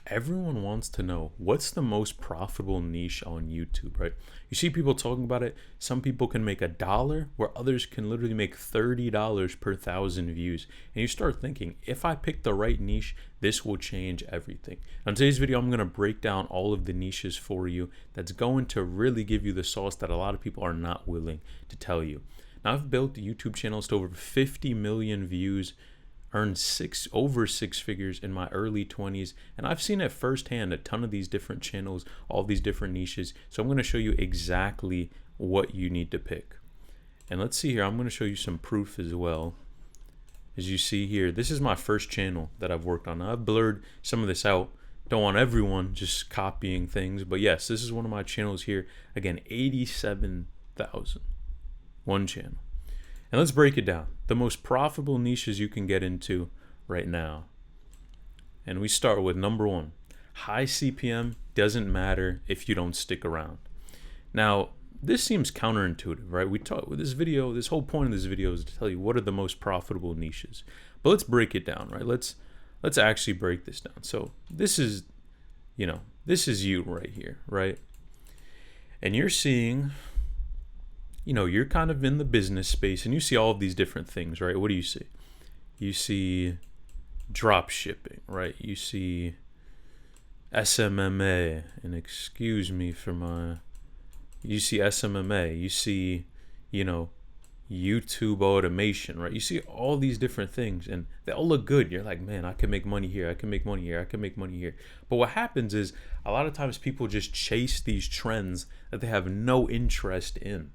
Everyone wants to know what's the most profitable niche on YouTube, right? You see people talking about it. Some people can make $1 where others can literally make $30 per thousand views. And you start thinking, if I pick the right niche, this will change everything. On today's video, I'm going to break down all of the niches for you that's going to really give you the sauce that a lot of people are not willing to tell you. Now, I've built YouTube channels to over 50 million views, earned over six figures in my early 20s, and I've seen it firsthand, a ton of these different channels, all these different niches. So I'm going to show you exactly what you need to pick. And let's see here, I'm going to show you some proof as well. As you see here, this is my first channel that I've worked on. Now, I've blurred some of this out. Don't want everyone just copying things, but yes, this is one of my channels here. Again, 87,000, one channel. And let's break it down. The most profitable niches you can get into right now. And we start with number one. High CPM doesn't matter if you don't stick around. Now, this seems counterintuitive, right? We talk with this video, this whole point of this video is to tell you what are the most profitable niches. But let's break it down, right? Let's actually break this down. So this is, this is you right here, right? And you're seeing, you're kind of in the business space and you see all of these different things, right? What do you see? You see drop shipping, right? You see SMMA, and excuse me for you see SMMA, you see, YouTube automation, right? You see all these different things and they all look good. You're like, man, I can make money here. I can make money here. I can make money here. But what happens is a lot of times people just chase these trends that they have no interest in.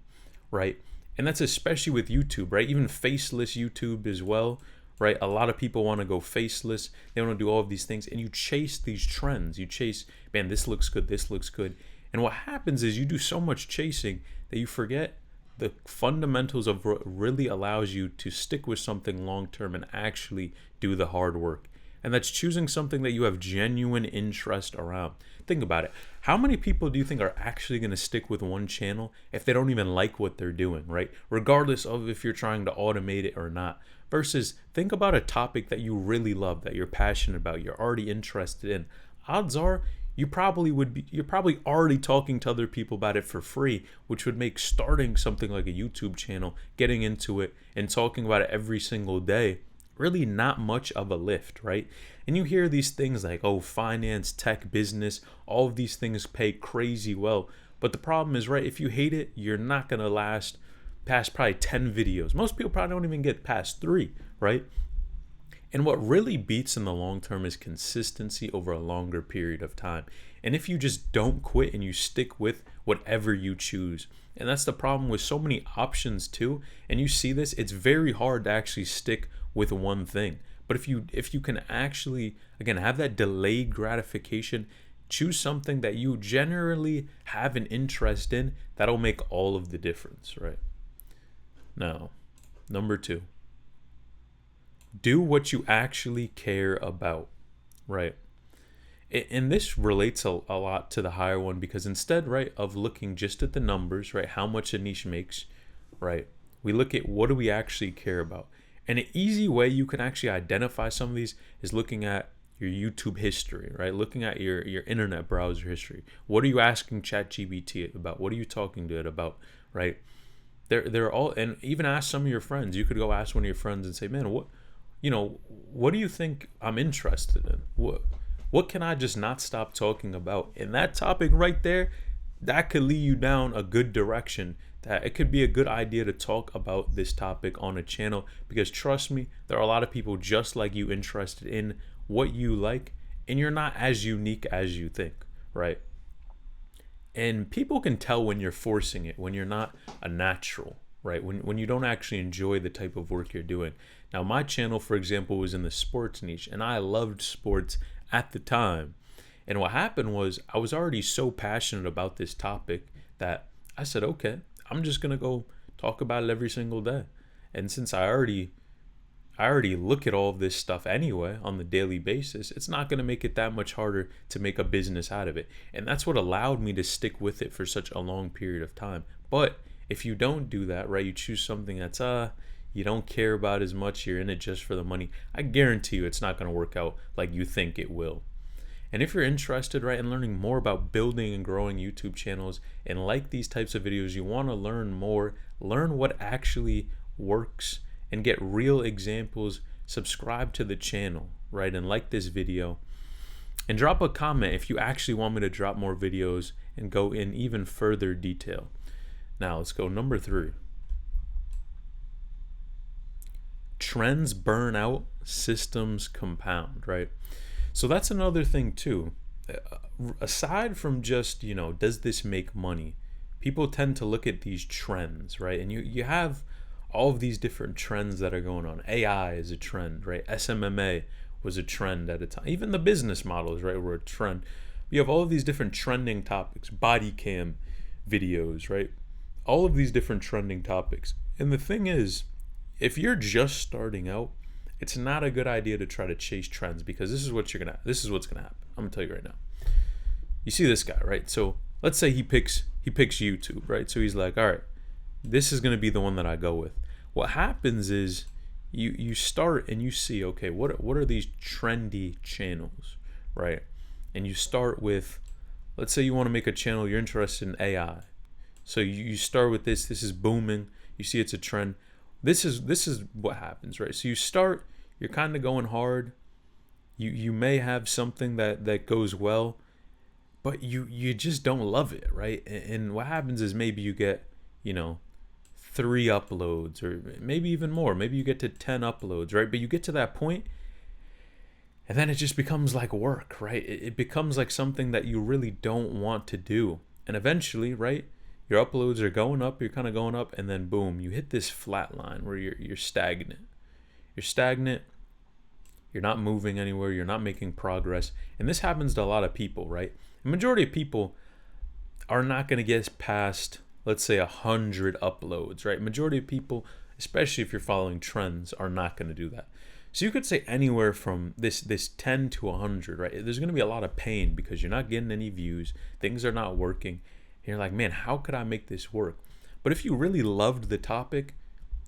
Right? And that's especially with YouTube, right? Even faceless YouTube as well, right? A lot of people want to go faceless. They want to do all of these things and you chase these trends. You chase, man, this looks good. This looks good. And what happens is you do so much chasing that you forget the fundamentals of what really allows you to stick with something long term and actually do the hard work. And that's choosing something that you have genuine interest around. Think about it. How many people do you think are actually going to stick with one channel if they don't even like what they're doing, right? Regardless of if you're trying to automate it or not. Versus think about a topic that you really love, that you're passionate about, you're already interested in. Odds are you're probably already talking to other people about it for free, which would make starting something like a YouTube channel, getting into it and talking about it every single day, really not much of a lift, right? And you hear these things like, oh, finance, tech, business, all of these things pay crazy well. But the problem is, right, if you hate it, you're not going to last past probably 10 videos. Most people probably don't even get past 3, right? And what really beats in the long term is consistency over a longer period of time. And if you just don't quit and you stick with whatever you choose. And that's the problem with so many options too. And you see this, it's very hard to actually stick with one thing. But if you can actually, again, have that delayed gratification, choose something that you generally have an interest in, that'll make all of the difference, right? Now, number 2. Do what you actually care about, right? And this relates a lot to the higher one because instead, right, of looking just at the numbers, right, how much a niche makes, right, we look at what do we actually care about. And an easy way you can actually identify some of these is looking at your YouTube history, right? Looking at your internet browser history. What are you asking ChatGPT about? What are you talking to it about, right? They're all, and even ask some of your friends. You could go ask one of your friends and say, man, what do you think I'm interested in? What can I just not stop talking about? And that topic right there, that could lead you down a good direction. That it could be a good idea to talk about this topic on a channel because trust me, there are a lot of people just like you interested in what you like and you're not as unique as you think, right? And people can tell when you're forcing it, when you're not a natural, right? When you don't actually enjoy the type of work you're doing. Now, my channel, for example, was in the sports niche and I loved sports at the time. And what happened was I was already so passionate about this topic that I said, okay, I'm just going to go talk about it every single day. And since I already look at all of this stuff anyway on the daily basis, it's not going to make it that much harder to make a business out of it. And that's what allowed me to stick with it for such a long period of time. But if you don't do that, right, you choose something that's you don't care about as much, you're in it just for the money, I guarantee you it's not going to work out like you think it will. And if you're interested, right, in learning more about building and growing YouTube channels and like these types of videos, you want to learn more, learn what actually works and get real examples, subscribe to the channel, right, and like this video. And drop a comment if you actually want me to drop more videos and go in even further detail. Now let's go number 3. Trends burn out, systems compound, right? So that's another thing too. Aside from just, does this make money? People tend to look at these trends, right? And you have all of these different trends that are going on. AI is a trend, right? SMMA was a trend at a time. Even the business models, right, were a trend. You have all of these different trending topics, body cam videos, right? All of these different trending topics. And the thing is, if you're just starting out, it's not a good idea to try to chase trends, because this is what's gonna happen. I'm gonna tell you right now. You see this guy, right? So let's say he picks YouTube, right? So he's like, all right, this is gonna be the one that I go with. What happens is you start and you see, okay, what are these trendy channels, right? And you start with, let's say you want to make a channel, you're interested in AI. So you start with this is booming, you see it's a trend. This is what happens, right? So you start, you're kind of going hard. You may have something that goes well, but you just don't love it, right? And what happens is maybe you get, 3 uploads, or maybe even more. Maybe you get to 10 uploads, right? But you get to that point, and then it just becomes like work, right? It becomes like something that you really don't want to do. And eventually, right, your uploads are going up, you're kind of going up, and then boom, you hit this flat line where you're stagnant. You're stagnant, you're not moving anywhere, you're not making progress. And this happens to a lot of people, right? The majority of people are not going to get past, let's say, 100 uploads, right? Majority of people, especially if you're following trends, are not going to do that. So you could say anywhere from this 10 to 100, right? There's going to be a lot of pain because you're not getting any views, things are not working. And you're like, man, how could I make this work? But if you really loved the topic,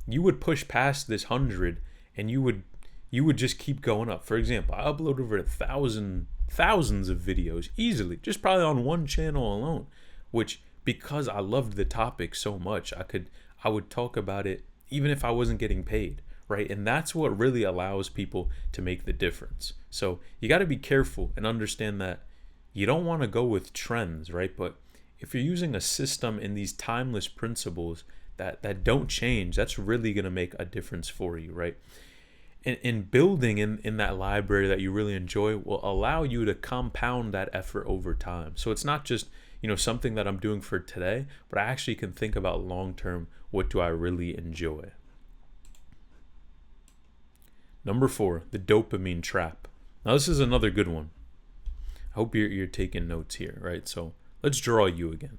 you would push past this 100 and you would just keep going up. For example, I upload over thousands of videos easily, just probably on one channel alone, which, because I loved the topic so much, I would talk about it even if I wasn't getting paid, right? And that's what really allows people to make the difference. So you got to be careful and understand that you don't want to go with trends, right? But if you're using a system in these timeless principles that don't change, that's really going to make a difference for you, right? And building in that library that you really enjoy will allow you to compound that effort over time. So it's not just, something that I'm doing for today, but I actually can think about long term, what do I really enjoy? Number 4, the dopamine trap. Now this is another good one. I hope you're taking notes here, right? So let's draw you again.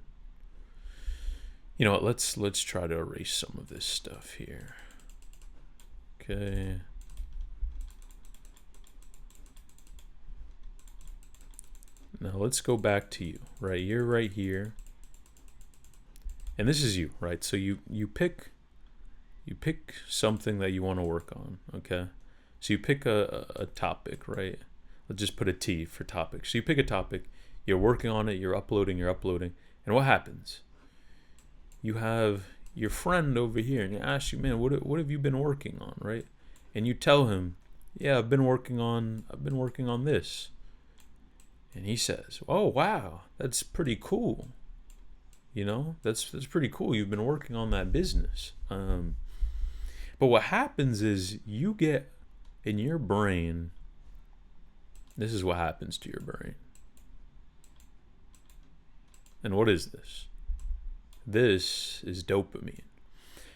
Let's try to erase some of this stuff here. Okay. Now let's go back to you, right? You're right here. And this is you, right? So you pick something that you want to work on, okay? So you pick a topic, right? Let's just put a T for topic. So you pick a topic, you're working on it, you're uploading. And what happens? You have your friend over here and he asks you, man, what have you been working on, right? And you tell him, yeah, I've been working on this. And he says, oh, wow, that's pretty cool. That's pretty cool. You've been working on that business. But what happens is you get in your brain, this is what happens to your brain. And what is this? This is dopamine.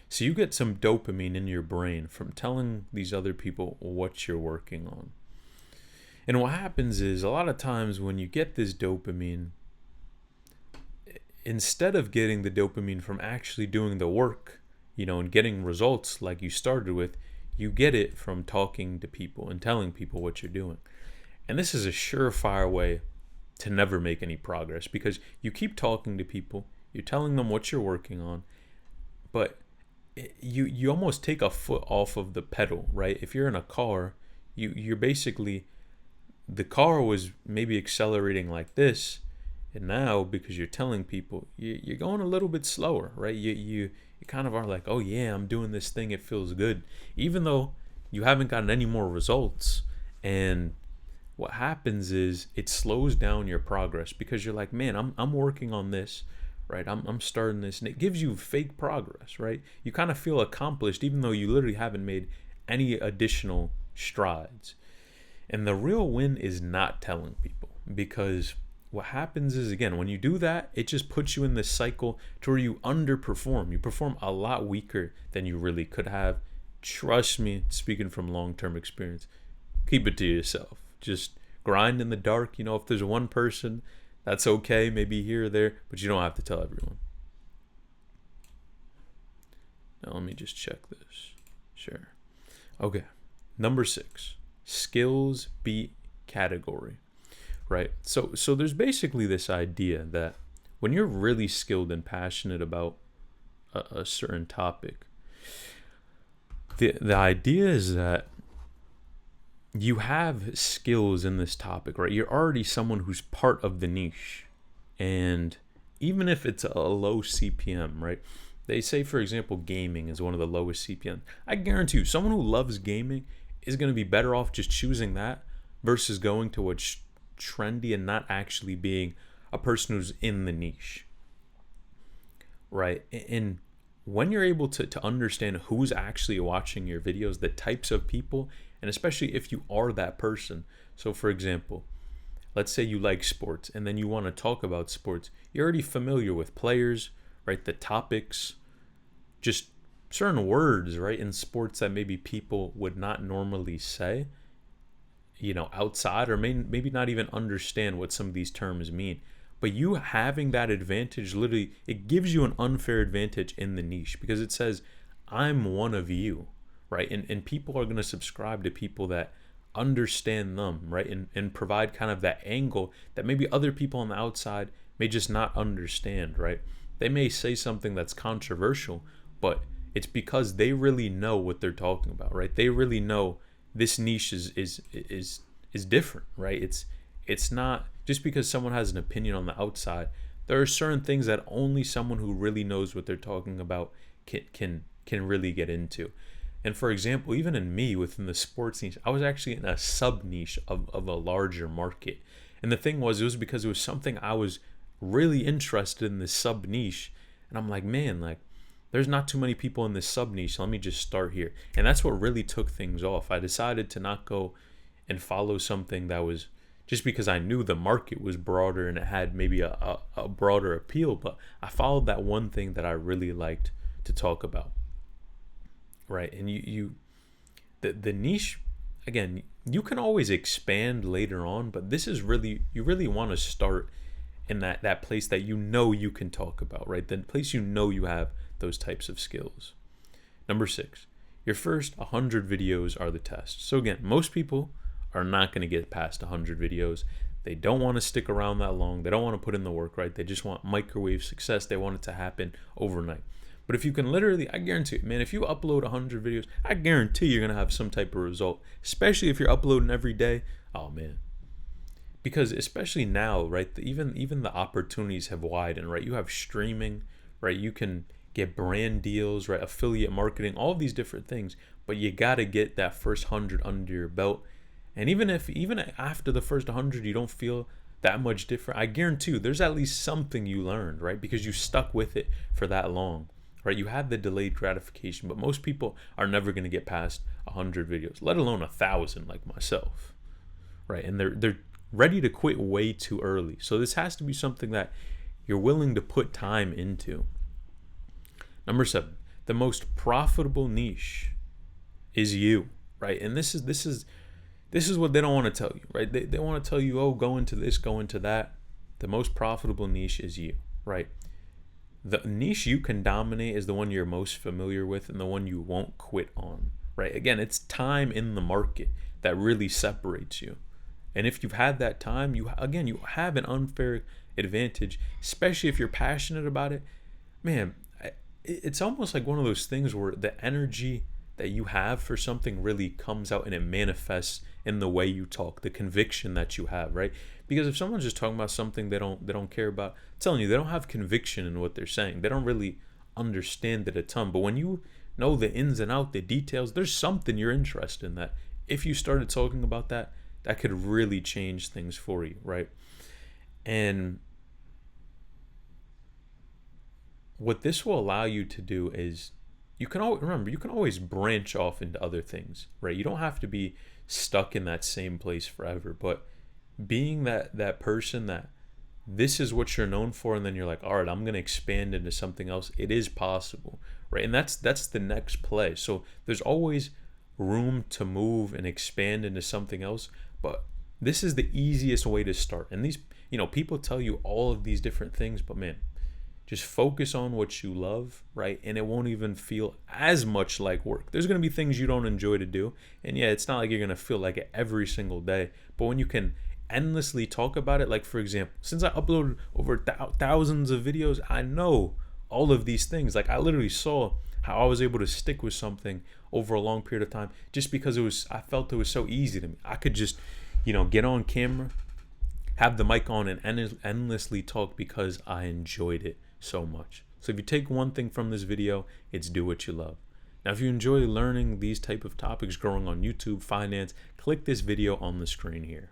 So you get some dopamine in your brain from telling these other people what you're working on. And what happens is, a lot of times when you get this dopamine, instead of getting the dopamine from actually doing the work, and getting results like you started with, you get it from talking to people and telling people what you're doing. And this is a surefire way to never make any progress, because you keep talking to people, you're telling them what you're working on, but you almost take a foot off of the pedal, right? If you're in a car, you're basically the car was maybe accelerating like this, and now because you're telling people, you're going a little bit slower, right? You kind of are like, oh yeah, I'm doing this thing, it feels good, even though you haven't gotten any more results. And what happens is it slows down your progress because you're like, man, I'm working on this, right? I'm starting this, and it gives you fake progress, right? You kind of feel accomplished even though you literally haven't made any additional strides. And the real win is not telling people, because what happens is, again, when you do that, it just puts you in this cycle to where you underperform. You perform a lot weaker than you really could have. Trust me, speaking from long-term experience, keep it to yourself. Just grind in the dark. You know, if there's one person, that's okay, maybe here or there, but you don't have to tell everyone. Now let me just check this. Sure. Okay. Number 6, skills beat category. Right? So there's basically this idea that when you're really skilled and passionate about a certain topic, the idea is that you have skills in this topic, right? You're already someone who's part of the niche. And even if it's a low CPM, right? They say, for example, gaming is one of the lowest CPM. I guarantee you, someone who loves gaming is going to be better off just choosing that versus going to what's trendy and not actually being a person who's in the niche, right? And when you're able to understand who's actually watching your videos, the types of people, and especially if you are that person. So for example, let's say you like sports and then you want to talk about sports. You're already familiar with players, right? The topics, just certain words, right, in sports that maybe people would not normally say, you know, outside, or maybe not even understand what some of these terms mean. But you having that advantage, literally, it gives you an unfair advantage in the niche because it says, I'm one of you, right? And people are going to subscribe to people that understand them, right? And provide kind of that angle that maybe other people on the outside may just not understand, right? They may say something that's controversial, but it's because they really know what they're talking about, right? They really know this niche is different, right? It's not just because someone has an opinion on the outside. There are certain things that only someone who really knows what they're talking about can really get into. And for example, even in me within the sports niche, I was actually in a sub niche of a larger market. And the thing was, it was because it was something I was really interested in, this sub niche. And I'm like, man, like, there's not too many people in this sub niche, so let me just start here. And that's what really took things off. I decided to not go and follow something that was just because I knew the market was broader and it had maybe a broader appeal, but I followed that one thing that I really liked to talk about, right? And the niche, again, you can always expand later on, but this is really, you really want to start in that place that you know you can talk about, right? The place you know you have those types of skills. Number 6, your first 100 videos are the test. So again, most people are not going to get past 100 videos. They don't want to stick around that long. They don't want to put in the work, right? They just want microwave success. They want it to happen overnight. But if you can literally, I guarantee it, man, if you upload 100 videos, I guarantee you're going to have some type of result, especially if you're uploading every day. Oh man. Because especially now, right, even the opportunities have widened, right? You have streaming, right? You can get brand deals, right? Affiliate marketing, all of these different things. But you got to get that first 100 under your belt. And even after the first 100, you don't feel that much different, I guarantee you there's at least something you learned, right? Because you stuck with it for that long, right? You had the delayed gratification, but most people are never going to get past 100 videos, let alone 1,000 like myself, right? And they're ready to quit way too early. So this has to be something that you're willing to put time into. Number 7, the most profitable niche is you, right? And this is what they don't want to tell you, right? They want to tell you, oh, go into this, go into that. The most profitable niche is you, right? The niche you can dominate is the one you're most familiar with and the one you won't quit on, right? Again, it's time in the market that really separates you. And if you've had that time, you have an unfair advantage, especially if you're passionate about it. Man, it's almost like one of those things where the energy that you have for something really comes out and it manifests in the way you talk, the conviction that you have, right? Because if someone's just talking about something they don't care about, I'm telling you, they don't have conviction in what they're saying. They don't really understand it a ton. But when you know the ins and out, the details, there's something you're interested in that if you started talking about that, that could really change things for you, right? And what this will allow you to do is you can always remember, you can always branch off into other things, right? You don't have to be stuck in that same place forever. But being that person that this is what you're known for, and then you're like, all right, I'm gonna expand into something else. It is possible, right? And that's the next play. So there's always room to move and expand into something else. But this is the easiest way to start. And these, people tell you all of these different things, but man, just focus on what you love, right? And it won't even feel as much like work. There's going to be things you don't enjoy to do. And yeah, it's not like you're going to feel like it every single day. But when you can endlessly talk about it, like for example, since I uploaded over thousands of videos, I know all of these things. Like I literally saw how I was able to stick with something over a long period of time just because I felt it was so easy to me. I could just, get on camera, have the mic on and endlessly talk because I enjoyed it so much. So if you take one thing from this video, it's do what you love. Now, if you enjoy learning these type of topics, growing on YouTube, finance, click this video on the screen here.